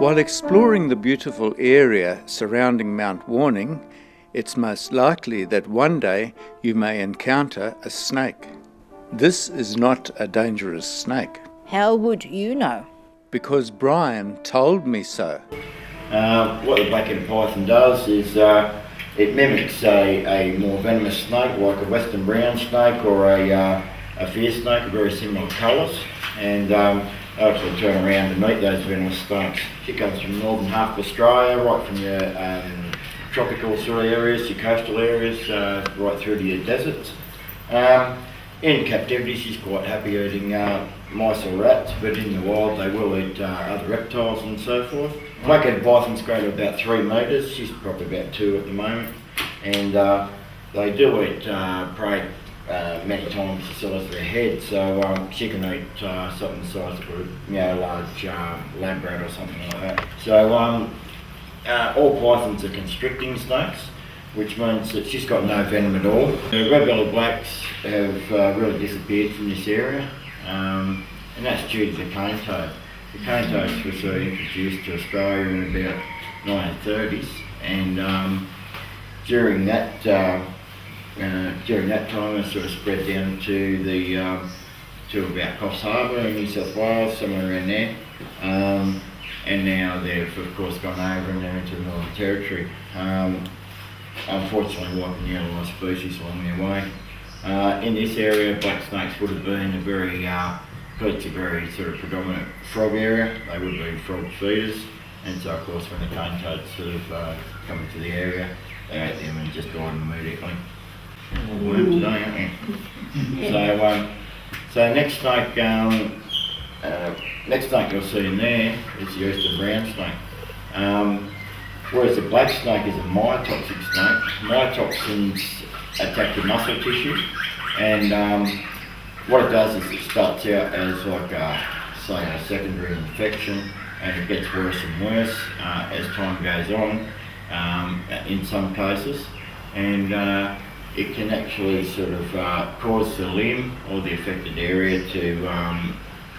While exploring the beautiful area surrounding Mount Warning, it's most likely that one day you may encounter a snake. This is not a dangerous snake. How would you know? Because Brian told me so. What the black-headed python does is it mimics a more venomous snake, like a western brown snake or a fear snake, very similar colours, and actually turn around and eat those venomous snakes. She comes from the northern half of Australia, right from your tropical sort of areas, your coastal areas, right through to your deserts. In captivity she's quite happy eating mice or rats, but in the wild they will eat other reptiles and so forth. Black-headed pythons grow to about 3 metres, she's probably about 2 at the moment, and they do eat prey many times the size of their head, so she can eat something the size of a large lab rat or something like that. So all pythons are constricting snakes, which means that she's got no venom at all. The red-bellied blacks have really disappeared from this area, and that's due to the cane toad. The cane toads were sort of introduced to Australia in about 1930s, and during that time it sort of spread down to about Coffs Harbour in New South Wales, somewhere around there. And now they've of course gone over and they're into the Northern Territory. Unfortunately wiping out a lot of species along their way. In this area, black snakes would have been because it's a very sort of predominant frog area, they would be frog feeders, and so of course when the cane toads sort of come into the area, they ate them and just died immediately. Worms today, aren't they? So next snake you'll see in there is the eastern brown snake. Whereas the black snake is a myotoxic snake. Myotoxins attack the muscle tissue, and what it does is it starts out as like say a secondary infection, and it gets worse and worse as time goes on in some cases, and it can actually sort of cause the limb or the affected area to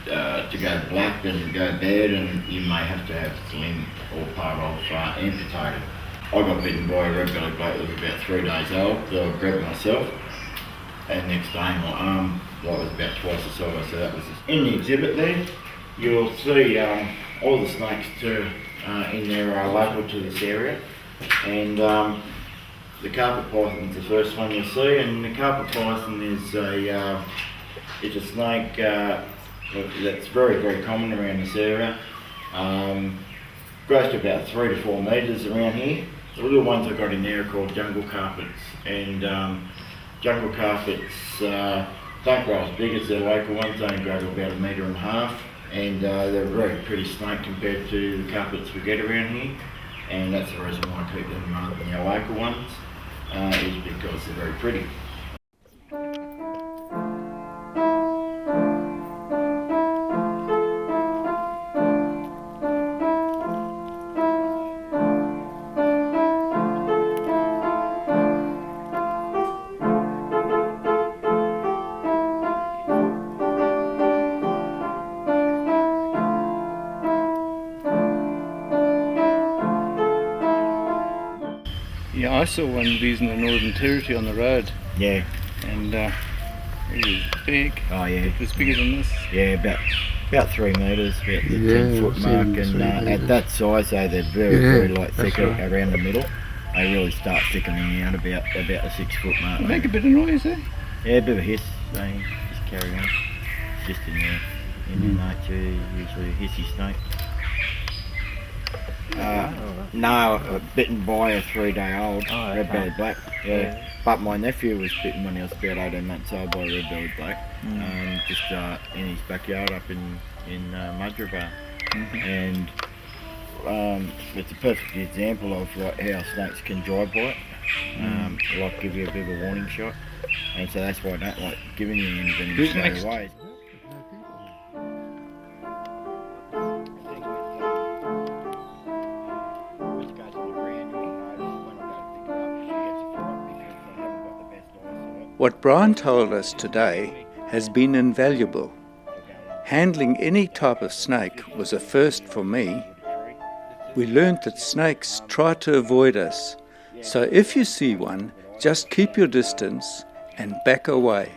go black and go bad, and you may have to have the limb or part of amputated. I got bitten by a red-bellied black that was about 3 days old, so I grabbed myself, and next day my arm was about twice the size, so that was in the exhibit there. You'll see all the snakes in there are local to this area, and the carpet python is the first one you'll see, and the carpet python is it's a snake that's very, very common around this area. Grows to about 3 to 4 metres around here. The little ones I've got in there are called jungle carpets, and jungle carpets don't grow as big as their local ones, they only grow to about 1.5 metres, and they're a very pretty snake compared to the carpets we get around here, and that's the reason why I keep them rather than our local ones, is because they're very pretty. Yeah, I saw one of these in the Northern Territory on the road. Yeah. And it was big. Oh yeah. It was bigger than this. Yeah, about 3 metres, about the 10-foot mark, and at that size they're very light, thick around the middle. They really start thickening out about the 6-foot mark. They make a bit of noise, eh? Yeah, a bit of a hiss. They just carry on. Just in their nature, usually a hissy snake. No, bitten by a 3-day-old red-bellied black. Yeah. But my nephew was bitten when he was about 18 months old by a red-bellied black, just in his backyard up in Mudgeeraba. And it's a perfect example of how snakes can drive bite, like give you a bit of a warning shot, and so that's why I don't like giving you anything straight away. What Brian told us today has been invaluable. Handling any type of snake was a first for me, we learned that snakes try to avoid us. So if you see one, just keep your distance and back away.